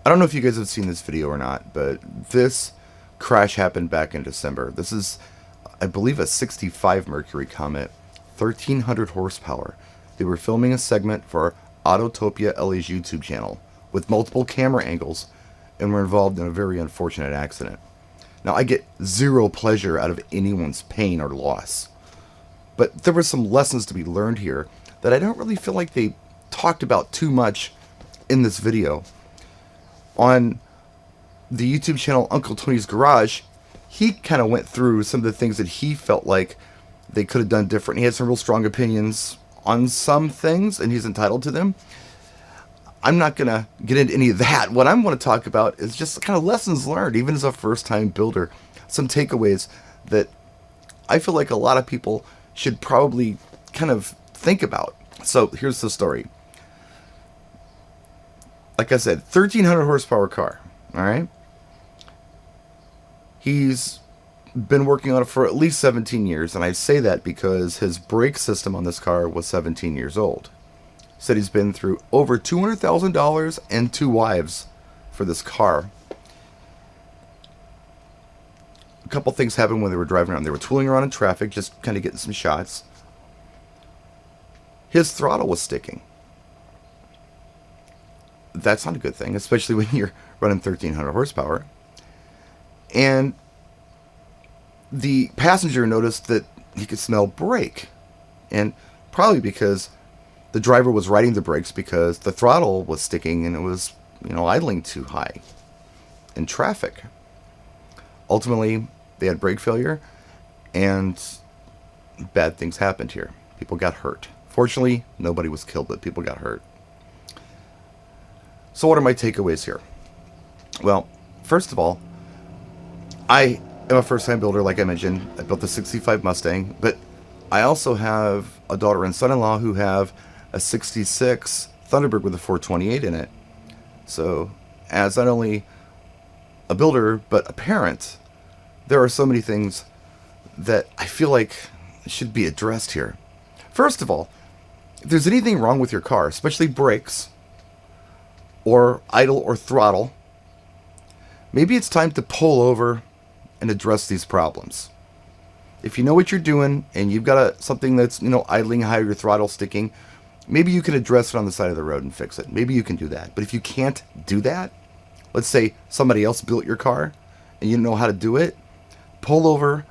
I don't know if you guys have seen this video or not, but this crash happened back in December. This is, I believe, a 65 Mercury Comet, 1300 horsepower. They were filming a segment for Autotopia LA's YouTube channel with multiple camera angles and were involved in a very unfortunate accident. Now, I get zero pleasure out of anyone's pain or loss, but there were some lessons to be learned here that I don't really feel like they talked about too much in this video. On the YouTube channel Uncle Tony's Garage, he kind of went through some of the things that he felt like they could have done different. He had some real strong opinions on some things, and he's entitled to them. I'm not going to get into any of that. What I'm going to talk about is just kind of lessons learned, even as a first-time builder. Some takeaways that I feel like a lot of people should probably kind of think about. So here's the story. Like I said, 1300 horsepower car, all right? He's been working on it for at least 17 years, and I say that because his brake system on this car was 17 years old. Said he's been through over $200,000 and 2 wives for this car. A couple things happened when they were driving around. They were tooling around in traffic, just kind of getting some shots. His throttle was sticking. That's not a good thing, especially when you're running 1300 horsepower. And the passenger noticed that he could smell brake. And probably because the driver was riding the brakes because the throttle was sticking and it was, idling too high in traffic. Ultimately, they had brake failure and bad things happened here. People got hurt. Fortunately, nobody was killed, but people got hurt. So what are my takeaways here? Well, first of all, I am a first-time builder, like I mentioned. I built a 65 Mustang, but I also have a daughter and son-in-law who have a 66 Thunderbird with a 428 in it. So, as not only a builder, but a parent, there are so many things that I feel like should be addressed here. First of all, if there's anything wrong with your car, especially brakes, or idle or throttle, maybe it's time to pull over and address these problems. If you know what you're doing and you've got something that's, idling high or your throttle sticking, maybe you can address it on the side of the road and fix it. Maybe you can do that. But if you can't do that, let's say somebody else built your car and you don't know how to do it, pull over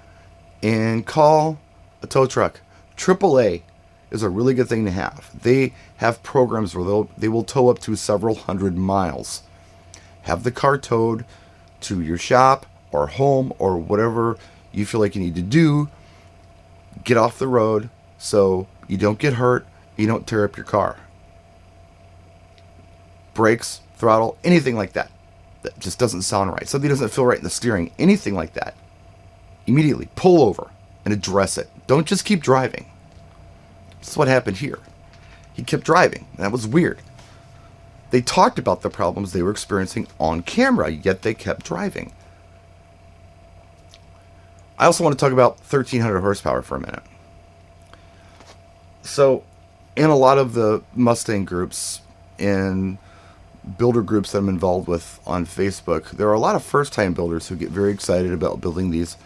and call a tow truck. AAA is a really good thing to have. They have programs where they will tow up to several hundred miles. Have the car towed to your shop or home or whatever you feel like you need to do. Get off the road so you don't get hurt, you don't tear up your car. Brakes, throttle, anything like that. That just doesn't sound right. Something doesn't feel right in the steering. Anything like that. Immediately pull over and address it. Don't just keep driving. This is what happened here. He kept driving. That was weird. They talked about the problems they were experiencing on camera, yet they kept driving. I also want to talk about 1300 horsepower for a minute. So, in a lot of the Mustang groups and builder groups that I'm involved with on Facebook, there are a lot of first-time builders who get very excited about building these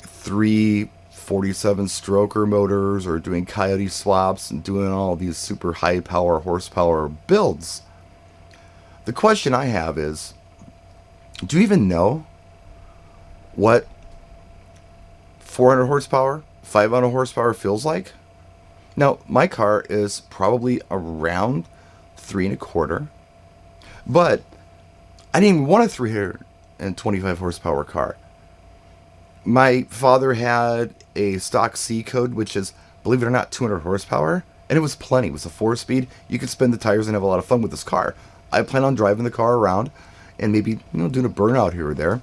347 stroker motors or doing coyote swaps and doing all these super high power horsepower builds. The question I have is, do you even know what 400 horsepower, 500 horsepower feels like? Now, my car is probably around 3.25, but I didn't even want a 325 horsepower car. My father had a stock C code, which is, believe it or not, 200 horsepower, and it was plenty. It was a 4-speed. You could spin the tires and have a lot of fun with this car. I plan on driving the car around and maybe, doing a burnout here or there.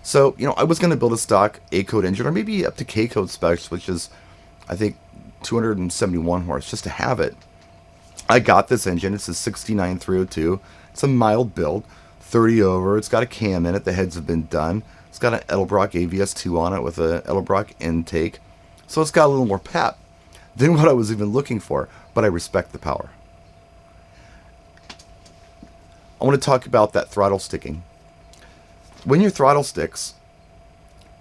So, I was going to build a stock A code engine or maybe up to K code specs, which is, I think, 271 horse, just to have it. I got this engine. It's a 69 302. It's a mild build, 30 over. It's got a cam in it. The heads have been done. It's got an Edelbrock AVS2 on it with a Edelbrock intake. So it's got a little more pep than what I was even looking for, but I respect the power. I want to talk about that throttle sticking. When your throttle sticks,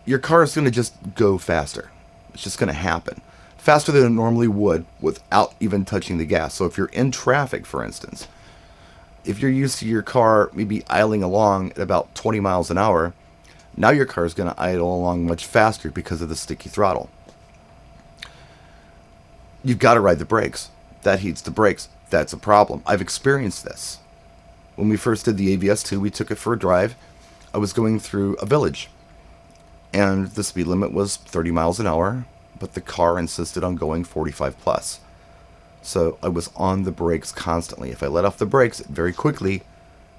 your car is going to just go faster. It's just going to happen. Faster than it normally would without even touching the gas. So if you're in traffic, for instance, if you're used to your car maybe idling along at about 20 miles an hour, now your car is going to idle along much faster because of the sticky throttle. You've got to ride the brakes. That heats the brakes. That's a problem. I've experienced this. When we first did the AVS2, we took it for a drive. I was going through a village, and the speed limit was 30 miles an hour, but the car insisted on going 45 plus. So I was on the brakes constantly. If I let off the brakes, it very quickly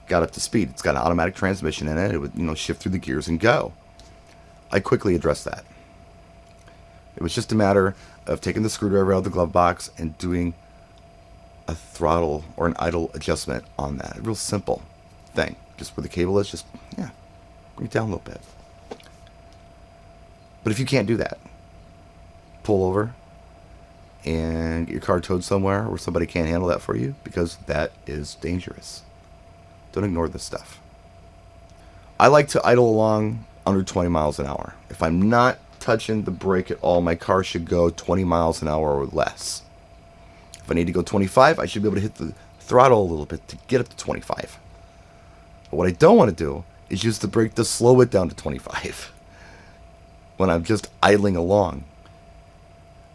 got up to speed. It's got an automatic transmission in it. It would, shift through the gears and go. I quickly addressed that. It was just a matter of taking the screwdriver out of the glove box and doing a throttle or an idle adjustment on that. A real simple thing. Just where the cable is, bring it down a little bit. But if you can't do that, pull over and get your car towed somewhere where somebody can't handle that for you, because that is dangerous. Don't ignore this stuff. I like to idle along under 20 miles an hour. If I'm not touching the brake at all, my car should go 20 miles an hour or less. If I need to go 25, I should be able to hit the throttle a little bit to get up to 25. But what I don't want to do is use the brake to slow it down to 25 when I'm just idling along.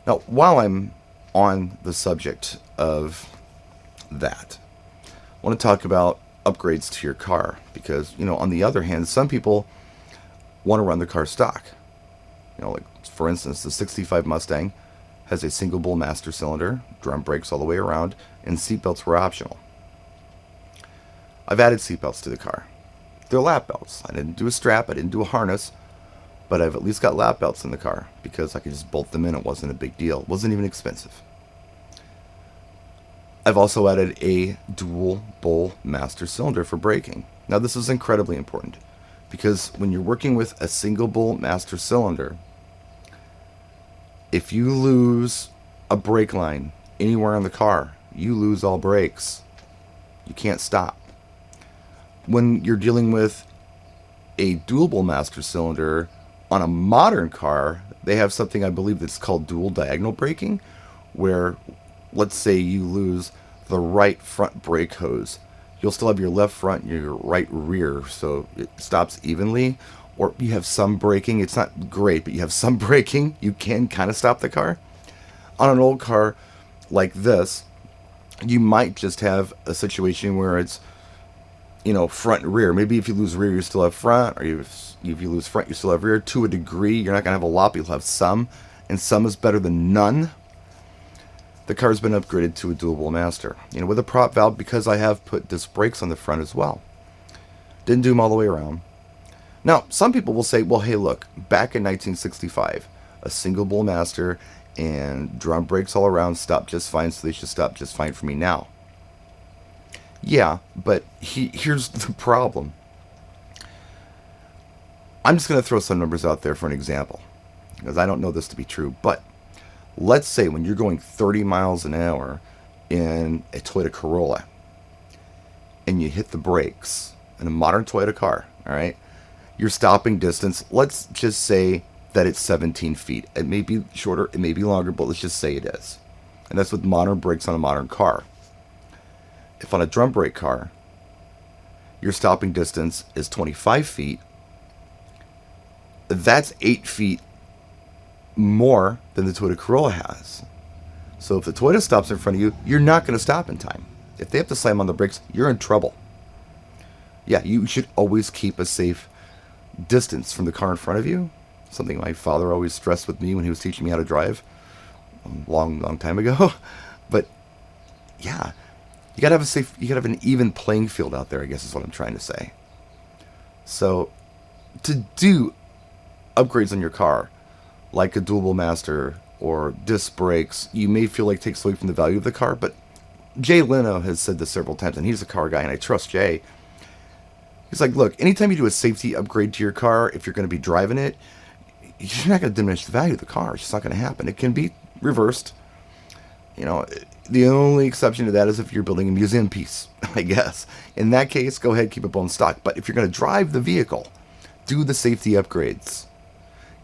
Now, while I'm on the subject of that, I want to talk about upgrades to your car, because, on the other hand, some people want to run their car stock. Like, for instance, the 65 Mustang has a single bowl master cylinder, drum brakes all the way around, and seatbelts were optional. I've added seatbelts to the car. They're lap belts. I didn't do a strap, I didn't do a harness, but I've at least got lap belts in the car because I could just bolt them in. It wasn't a big deal. It wasn't even expensive. I've also added a dual bowl master cylinder for braking. Now, this is incredibly important because when you're working with a single bowl master cylinder, if you lose a brake line anywhere in the car, you lose all brakes. You can't stop. When you're dealing with a dual bowl master cylinder on a modern car, they have something I believe that's called dual diagonal braking, where, let's say you lose the right front brake hose, you'll still have your left front and your right rear, so it stops evenly. Or you have some braking. It's not great, but you have some braking. You can kind of stop the car. On an old car like this, you might just have a situation where it's, front and rear. Maybe if you lose rear, you still have front, or if you lose front, you still have rear. To a degree, you're not going to have a lot, but you'll have some, and some is better than none. The car's been upgraded to a dual bowl master, with a prop valve, because I have put disc brakes on the front as well. Didn't do them all the way around. Now, some people will say, well, hey, look, back in 1965, a single bowl master and drum brakes all around stopped just fine, so they should stop just fine for me now. Yeah, but here's the problem. I'm just going to throw some numbers out there for an example, because I don't know this to be true, but let's say when you're going 30 miles an hour in a Toyota Corolla and you hit the brakes in a modern Toyota car, all right? Your stopping distance, let's just say that it's 17 feet. It may be shorter, it may be longer, but let's just say it is. And that's with modern brakes on a modern car. If on a drum brake car, your stopping distance is 25 feet, that's 8 feet more than the Toyota Corolla has. So if the Toyota stops in front of you, you're not going to stop in time. If they have to slam on the brakes, you're in trouble. Yeah, you should always keep a safe distance from the car in front of you. Something my father always stressed with me when he was teaching me how to drive a long time ago. But yeah, you gotta have an even playing field out there, I guess is what I'm trying to say. So to do upgrades on your car, like a dual bowl master or disc brakes, you may feel like it takes away from the value of the car, but Jay Leno has said this several times, and he's a car guy, and I trust Jay. He's like, look, anytime you do a safety upgrade to your car, if you're going to be driving it, you're not going to diminish the value of the car. It's just not going to happen. It can be reversed. The only exception to that is if you're building a museum piece, I guess. In that case, go ahead, keep it bone stock. But if you're going to drive the vehicle, do the safety upgrades.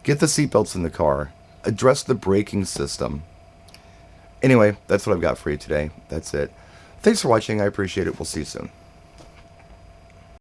Get the seatbelts in the car. Address the braking system. Anyway, that's what I've got for you today. That's it. Thanks for watching. I appreciate it. We'll see you soon.